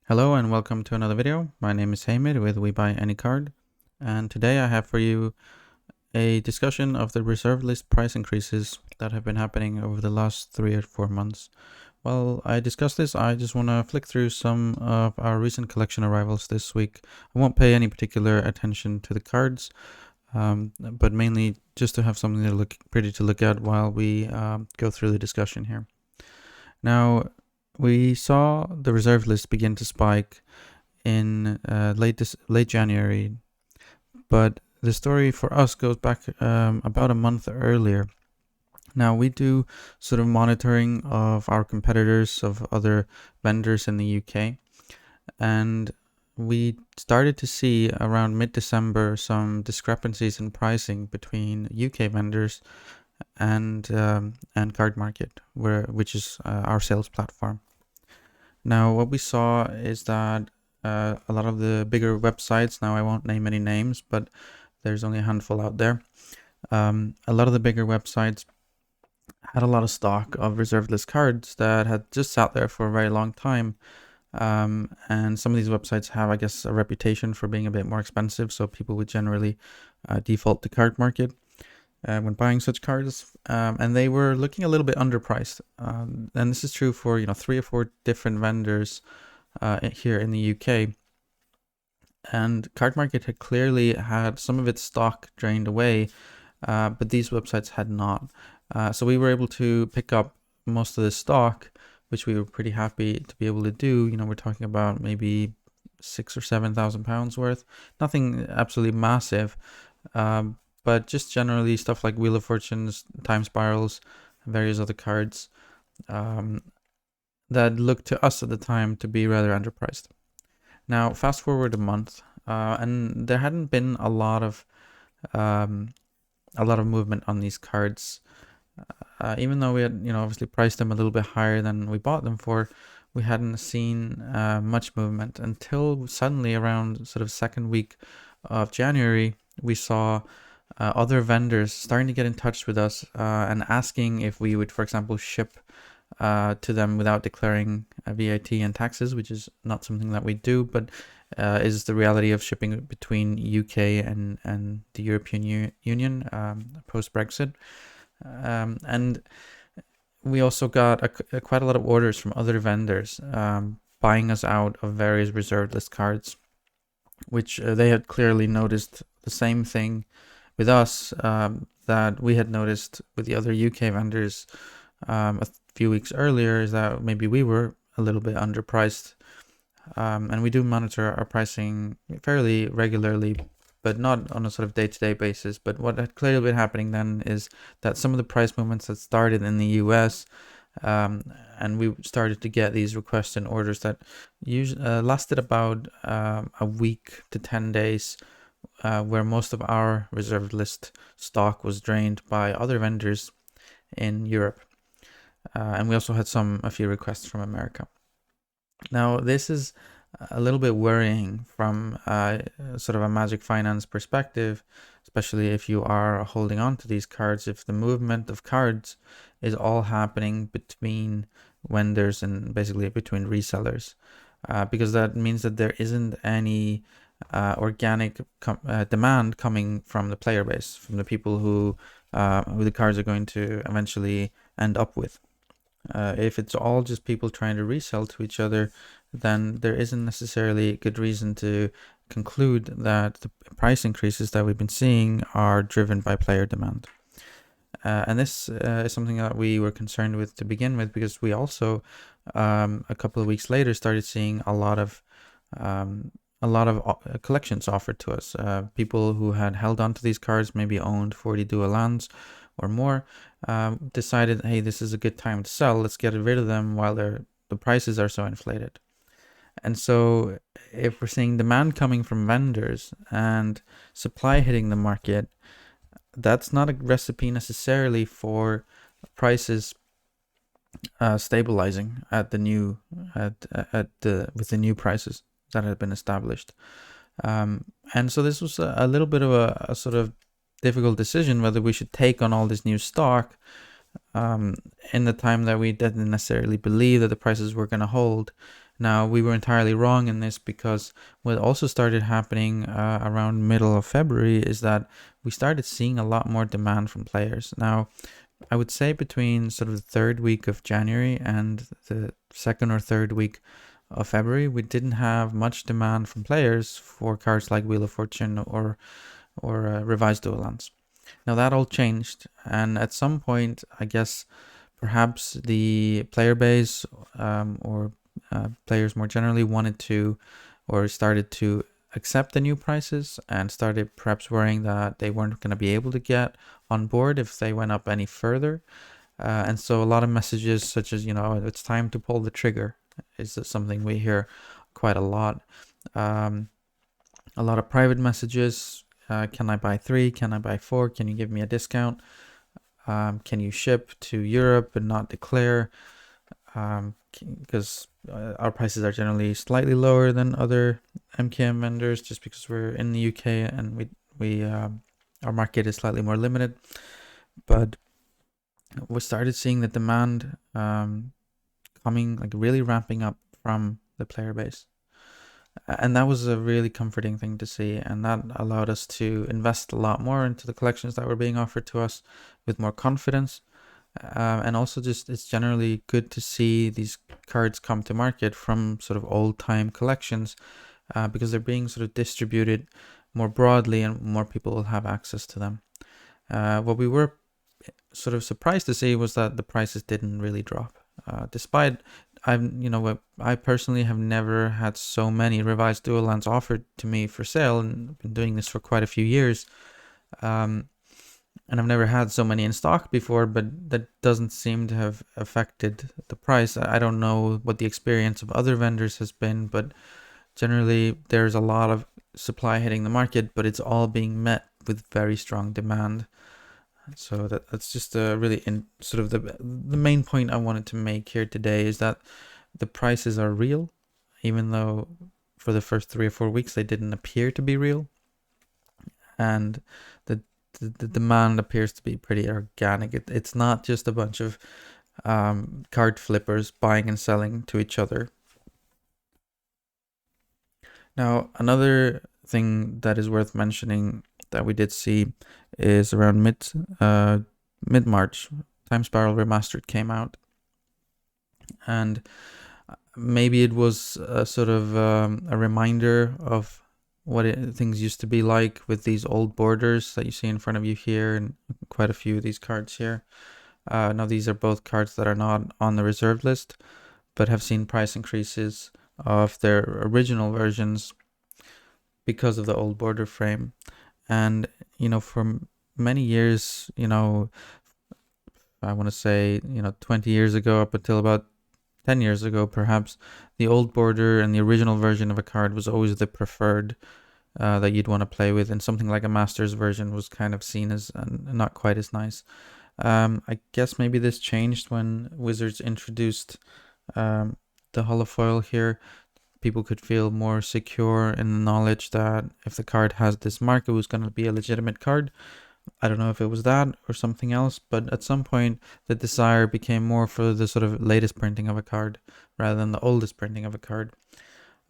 Hello and welcome to another video. My name is Hamid with We Buy Any Card, and today I have for you a discussion of the reserve list price increases that have been happening over the last 3 or 4 months. While I discuss this, I just want to flick through some of our recent collection arrivals this week. I won't pay any particular attention to the cards, but mainly just to have something to look pretty to look at while we go through the discussion here. Now, we saw the reserve list begin to spike in late January, but the story for us goes back about a month earlier. Now, we do sort of monitoring of our competitors, of other vendors in the UK, and we started to see around mid-December some discrepancies in pricing between UK vendors and Cardmarket, which is our sales platform. Now, what we saw is that a lot of the bigger websites, now I won't name any names, but there's only a handful out there. A lot of the bigger websites had a lot of stock of reserved list cards that had just sat there for a very long time. And some of these websites have, I guess, a reputation for being a bit more expensive, so people would generally default to Cardmarket when buying such cards, and they were looking a little bit underpriced. And this is true for 3 or 4 different vendors here in the UK. And Cardmarket had clearly had some of its stock drained away, but these websites had not. So we were able to pick up most of the stock, which we were pretty happy to be able to do. We're talking about maybe £6,000 or £7,000 worth. Nothing absolutely massive. But just generally stuff like Wheel of Fortunes, Time Spirals, various other cards that looked to us at the time to be rather underpriced. Now, fast forward a month, and there hadn't been a lot of movement on these cards. Even though we had, obviously priced them a little bit higher than we bought them for, we hadn't seen much movement until suddenly around sort of second week of January, we saw other vendors starting to get in touch with us and asking if we would, for example, ship to them without declaring VAT and taxes, which is not something that we do, but is the reality of shipping between UK and the European Union post-Brexit. And we also got quite a lot of orders from other vendors buying us out of various reserved list cards, which they had clearly noticed the same thing with us that we had noticed with the other UK vendors a few weeks earlier, is that maybe we were a little bit underpriced. And we do monitor our pricing fairly regularly, but not on a sort of day-to-day basis. But what had clearly been happening then is that some of the price movements that started in the US, and we started to get these requests and orders that usually lasted about a week to 10 days, where most of our reserved list stock was drained by other vendors in Europe. And we also had a few requests from America. Now, this is a little bit worrying from sort of a Magic Finance perspective, especially if you are holding on to these cards, if the movement of cards is all happening between vendors and basically between resellers, because that means that there isn't any organic demand coming from the player base, from the people who the cards are going to eventually end up with. If it's all just people trying to resell to each other, then there isn't necessarily a good reason to conclude that the price increases that we've been seeing are driven by player demand. And this is something that we were concerned with to begin with, because we also a couple of weeks later started seeing a lot of collections offered to us. People who had held on to these cards, maybe owned 40 dual lands or more, decided, hey, this is a good time to sell. Let's get rid of them while the prices are so inflated. And so if we're seeing demand coming from vendors and supply hitting the market, that's not a recipe necessarily for prices stabilizing at the new with the new prices that had been established. And so this was a little bit of a sort of difficult decision whether we should take on all this new stock in the time that we didn't necessarily believe that the prices were going to hold, Now, we were entirely wrong in this, because what also started happening around middle of February is that we started seeing a lot more demand from players. Now, I would say between sort of the third week of January and the second or third week of February, we didn't have much demand from players for cards like Wheel of Fortune or Revised Dual Lands. Now that all changed, and at some point, I guess perhaps the player base or players more generally wanted to or started to accept the new prices and started perhaps worrying that they weren't going to be able to get on board if they went up any further. And so a lot of messages such as, it's time to pull the trigger is something we hear quite a lot. A lot of private messages. Can I buy 3? Can I buy 4? Can you give me a discount? Can you ship to Europe and not declare? Because our prices are generally slightly lower than other MKM vendors, just because we're in the UK and we our market is slightly more limited. But we started seeing the demand coming, like really ramping up from the player base. And that was a really comforting thing to see, and that allowed us to invest a lot more into the collections that were being offered to us with more confidence. And also just it's generally good to see these cards come to market from sort of old time collections, because they're being sort of distributed more broadly and more people will have access to them. What we were sort of surprised to see was that the prices didn't really drop, despite I personally have never had so many Revised Dual Lands offered to me for sale, and I've been doing this for quite a few years. And I've never had so many in stock before, but that doesn't seem to have affected the price. I don't know what the experience of other vendors has been, but generally there's a lot of supply hitting the market, but it's all being met with very strong demand. So that's just a really sort of the main point I wanted to make here today is that the prices are real, even though for the first 3 or 4 weeks they didn't appear to be real, and the demand appears to be pretty organic. It's not just a bunch of card flippers buying and selling to each other. Now, another thing that is worth mentioning that we did see is around mid-March, Time Spiral Remastered came out, and maybe it was a sort of a reminder of what things used to be like with these old borders that you see in front of you here, and quite a few of these cards here. Now these are both cards that are not on the reserved list, but have seen price increases of their original versions because of the old border frame. And for many years, I want to say 20 years ago up until about 10 years ago perhaps, the old border and the original version of a card was always the preferred that you'd want to play with, and something like a Masters version was kind of seen as not quite as nice. I guess maybe this changed when Wizards introduced the holofoil here. People could feel more secure in the knowledge that if the card has this mark, it was going to be a legitimate card. I don't know if it was that or something else, but at some point the desire became more for the sort of latest printing of a card rather than the oldest printing of a card.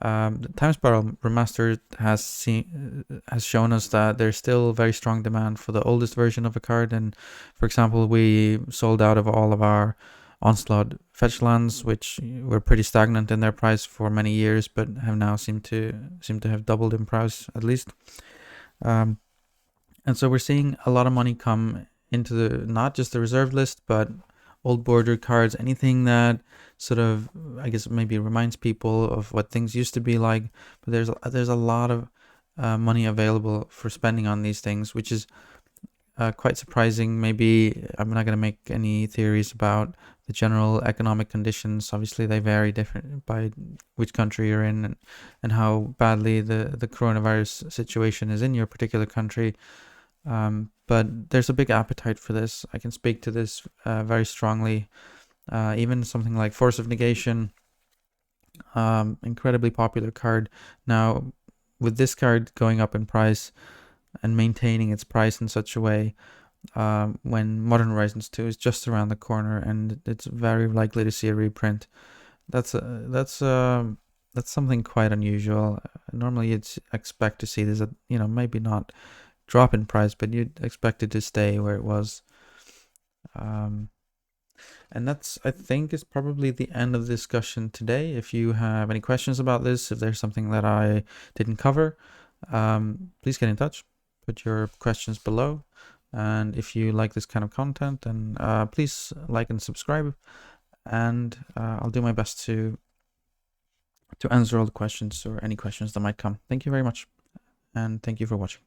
The Time Spiral Remastered has shown us that there's still very strong demand for the oldest version of a card, and for example, we sold out of all of our Onslaught fetch lands, which were pretty stagnant in their price for many years, but have now seem to have doubled in price at least. And so we're seeing a lot of money come into not just the reserved list, but old border cards, anything that sort of, I guess, maybe reminds people of what things used to be like. But there's a lot of money available for spending on these things, which is quite surprising. Maybe I'm not going to make any theories about the general economic conditions. Obviously, they vary different by which country you're in, and how badly the coronavirus situation is in your particular country. But there's a big appetite for this. I can speak to this very strongly. Even something like Force of Negation, incredibly popular card. Now, with this card going up in price and maintaining its price in such a way, when Modern Horizons 2 is just around the corner and it's very likely to see a reprint, That's something quite unusual. Normally, you'd expect to see this at, maybe not drop in price, but you'd expect it to stay where it was. Um, and that's, I think, is probably the end of the discussion today. If you have any questions about this, if there's something that I didn't cover, please get in touch. Put your questions below. And if you like this kind of content, then please like and subscribe. And I'll do my best to answer all the questions or any questions that might come. Thank you very much. And thank you for watching.